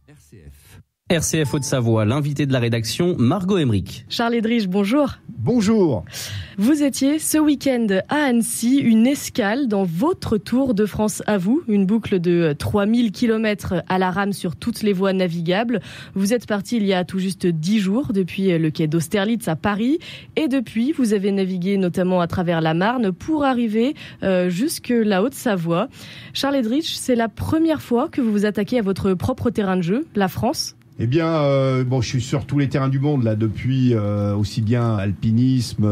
RCF Haute-Savoie, l'invité de la rédaction, Margot Emmerich. Charles Edrich, bonjour. Bonjour. Vous étiez ce week-end à Annecy, une escale dans votre Tour de France à vous, une boucle de 3000 km à la rame sur toutes les voies navigables. Vous êtes parti il y a tout juste 10 jours depuis le quai d'Austerlitz à Paris et depuis vous avez navigué notamment à travers la Marne pour arriver jusque la Haute-Savoie. Charles Edrich, c'est la première fois que vous vous attaquez à votre propre terrain de jeu, la France. Eh bien, je suis sur tous les terrains du monde là depuis aussi bien alpinisme,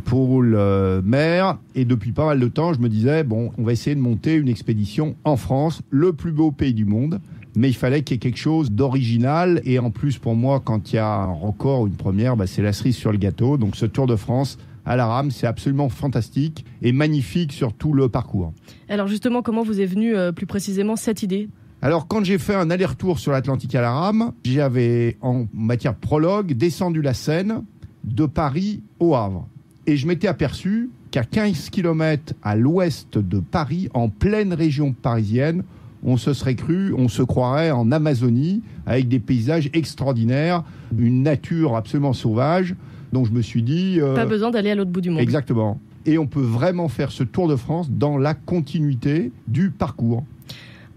pôle, mer, et depuis pas mal de temps, je me disais on va essayer de monter une expédition en France, le plus beau pays du monde. Mais il fallait qu'il y ait quelque chose d'original, et en plus pour moi, quand il y a un record ou une première, c'est la cerise sur le gâteau. Donc ce Tour de France à la rame, c'est absolument fantastique et magnifique sur tout le parcours. Alors justement, comment vous est venue plus précisément cette idée ? Alors, quand j'ai fait un aller-retour sur l'Atlantique à la rame, j'avais, en matière prologue, descendu la Seine de Paris au Havre. Et je m'étais aperçu qu'à 15 km à l'ouest de Paris, en pleine région parisienne, on se croirait en Amazonie, avec des paysages extraordinaires, une nature absolument sauvage. Donc je me suis dit... Pas besoin d'aller à l'autre bout du monde. Exactement. Et on peut vraiment faire ce Tour de France dans la continuité du parcours.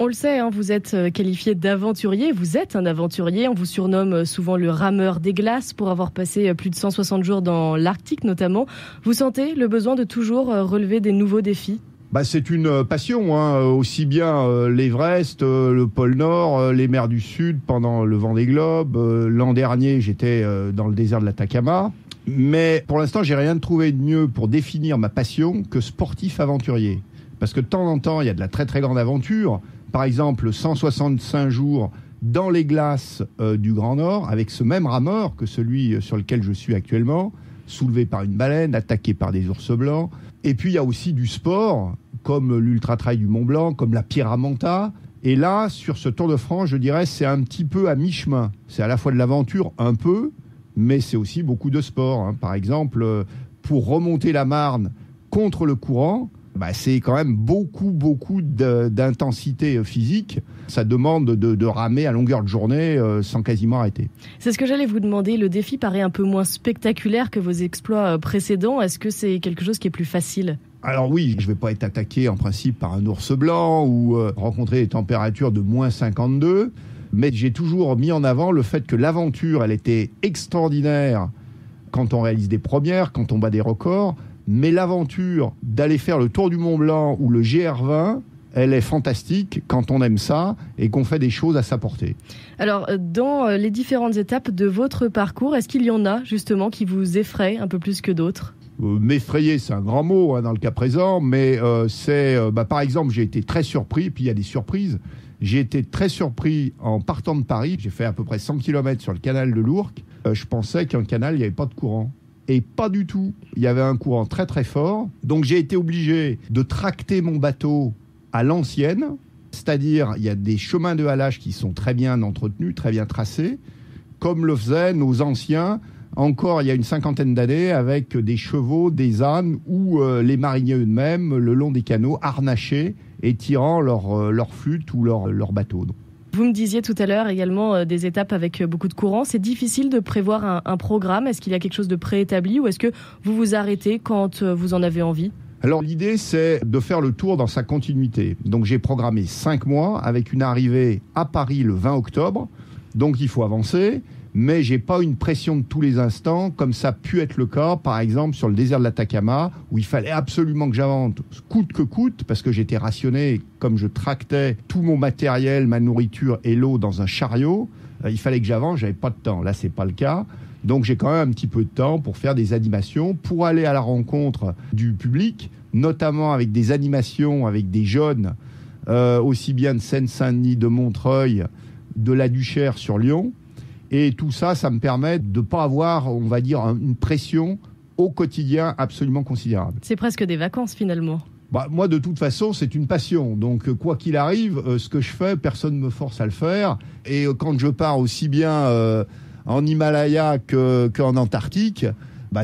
On le sait, vous êtes qualifié d'aventurier, vous êtes un aventurier, on vous surnomme souvent le rameur des glaces pour avoir passé plus de 160 jours dans l'Arctique notamment. Vous sentez le besoin de toujours relever des nouveaux défis ? C'est une passion, aussi bien l'Everest, le pôle Nord, les mers du Sud pendant le Vendée Globe. L'an dernier, j'étais dans le désert de l'Atacama. Mais pour l'instant, j'ai rien trouvé de mieux pour définir ma passion que sportif aventurier. Parce que de temps en temps, il y a de la très très grande aventure. Par exemple, 165 jours dans les glaces du Grand Nord, avec ce même rameur que celui sur lequel je suis actuellement, soulevé par une baleine, attaqué par des ours blancs. Et puis, il y a aussi du sport, comme l'Ultra-Trail du Mont Blanc, comme la Pierre-à-Manta. Et là, sur ce Tour de France, je dirais, c'est un petit peu à mi-chemin. C'est à la fois de l'aventure, un peu, mais c'est aussi beaucoup de sport. Par exemple, pour remonter la Marne contre le courant, c'est quand même beaucoup d'intensité physique. Ça demande de ramer à longueur de journée sans quasiment arrêter. C'est ce que j'allais vous demander. Le défi paraît un peu moins spectaculaire que vos exploits précédents. Est-ce que c'est quelque chose qui est plus facile ? Alors oui, je ne vais pas être attaqué en principe par un ours blanc ou rencontrer des températures de moins 52. Mais j'ai toujours mis en avant le fait que l'aventure, elle était extraordinaire quand on réalise des premières, quand on bat des records. Mais l'aventure d'aller faire le Tour du Mont Blanc ou le GR20, elle est fantastique quand on aime ça et qu'on fait des choses à sa portée. Alors, dans les différentes étapes de votre parcours, est-ce qu'il y en a justement qui vous effraient un peu plus que d'autres ? M'effrayer, c'est un grand mot dans le cas présent, mais par exemple, j'ai été très surpris, puis il y a des surprises. J'ai été très surpris en partant de Paris. J'ai fait à peu près 100 km sur le canal de l'Ourcq. Je pensais qu'un canal, il n'y avait pas de courant. Et pas du tout. Il y avait un courant très très fort. Donc j'ai été obligé de tracter mon bateau à l'ancienne. C'est-à-dire, il y a des chemins de halage qui sont très bien entretenus, très bien tracés, comme le faisaient nos anciens, encore il y a une cinquantaine d'années, avec des chevaux, des ânes, ou les mariniers eux-mêmes, le long des canaux, harnachés et tirant leur flûte ou leur bateau. Vous me disiez tout à l'heure également des étapes avec beaucoup de courant. C'est difficile de prévoir un programme. Est-ce qu'il y a quelque chose de préétabli ou est-ce que vous vous arrêtez quand vous en avez envie ? Alors l'idée, c'est de faire le tour dans sa continuité. Donc j'ai programmé 5 mois avec une arrivée à Paris le 20 octobre. Donc il faut avancer, mais j'ai pas une pression de tous les instants comme ça a pu être le cas, par exemple, sur le désert de l'Atacama, où il fallait absolument que j'avance coûte que coûte, parce que j'étais rationné, comme je tractais tout mon matériel, ma nourriture et l'eau dans un chariot. Il fallait que j'avance, j'avais pas de temps. Là, c'est pas le cas. Donc j'ai quand même un petit peu de temps pour faire des animations, pour aller à la rencontre du public, notamment avec des animations avec des jeunes, aussi bien de Seine-Saint-Denis, de Montreuil, de la Duchère sur Lyon. Et tout ça, ça me permet de ne pas avoir, on va dire, une pression au quotidien absolument considérable. C'est presque des vacances finalement. Moi, de toute façon, c'est une passion. Donc, quoi qu'il arrive, ce que je fais, personne ne me force à le faire. Et quand je pars aussi bien en Himalaya qu'en Antarctique,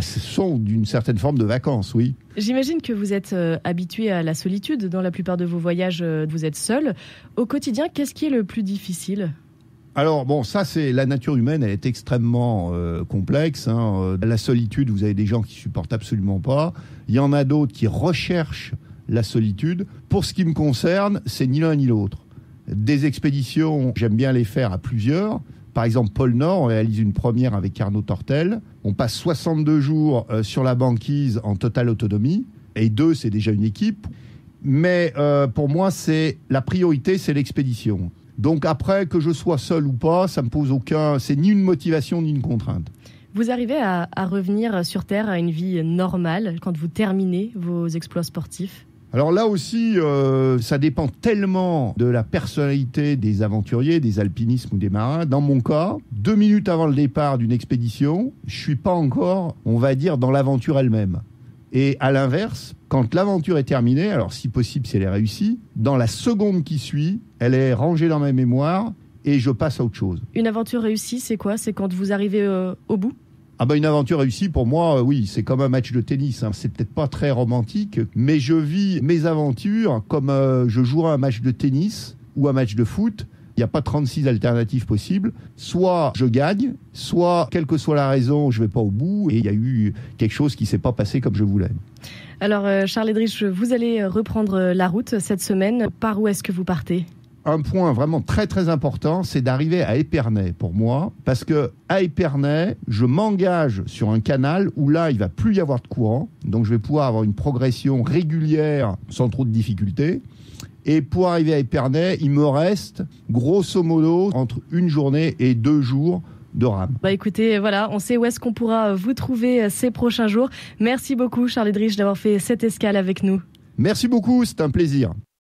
ce sont d'une certaine forme de vacances, oui. J'imagine que vous êtes habitué à la solitude. Dans la plupart de vos voyages, vous êtes seul. Au quotidien, qu'est-ce qui est le plus difficile ? Alors bon, ça c'est la nature humaine, elle est extrêmement complexe. La solitude, vous avez des gens qui supportent absolument pas. Il y en a d'autres qui recherchent la solitude. Pour ce qui me concerne, c'est ni l'un ni l'autre. Des expéditions, j'aime bien les faire à plusieurs. Par exemple, pôle Nord, on réalise une première avec Arnaud Tortel. On passe 62 jours sur la banquise en totale autonomie. Et 2, c'est déjà une équipe. Mais pour moi, la priorité, c'est l'expédition. Donc après, que je sois seul ou pas, ça me pose aucun... C'est ni une motivation ni une contrainte. Vous arrivez à revenir sur Terre à une vie normale quand vous terminez vos exploits sportifs ? Alors là aussi, ça dépend tellement de la personnalité des aventuriers, des alpinistes ou des marins. Dans mon cas, 2 minutes avant le départ d'une expédition, je suis pas encore, on va dire, dans l'aventure elle-même. Et à l'inverse, quand l'aventure est terminée, alors si possible, si elle est réussie, dans la seconde qui suit, elle est rangée dans ma mémoire et je passe à autre chose. Une aventure réussie, c'est quoi ? C'est quand vous arrivez au bout ? Une aventure réussie, pour moi, oui, c'est comme un match de tennis. C'est peut-être pas très romantique, mais je vis mes aventures comme je jouerais un match de tennis ou un match de foot. Il n'y a pas 36 alternatives possibles. Soit je gagne, soit, quelle que soit la raison, je ne vais pas au bout et il y a eu quelque chose qui ne s'est pas passé comme je voulais. Alors, Charles Eddrich, vous allez reprendre la route cette semaine. Par où est-ce que vous partez ? Un point vraiment très très important, c'est d'arriver à Épernay pour moi, parce que à Épernay, je m'engage sur un canal où là, il va plus y avoir de courant, donc je vais pouvoir avoir une progression régulière sans trop de difficultés. Et pour arriver à Épernay, il me reste grosso modo entre 1 journée et 2 jours de rame. Écoutez, voilà, on sait où est-ce qu'on pourra vous trouver ces prochains jours. Merci beaucoup Charles Eddrich d'avoir fait cette escale avec nous. Merci beaucoup, c'est un plaisir.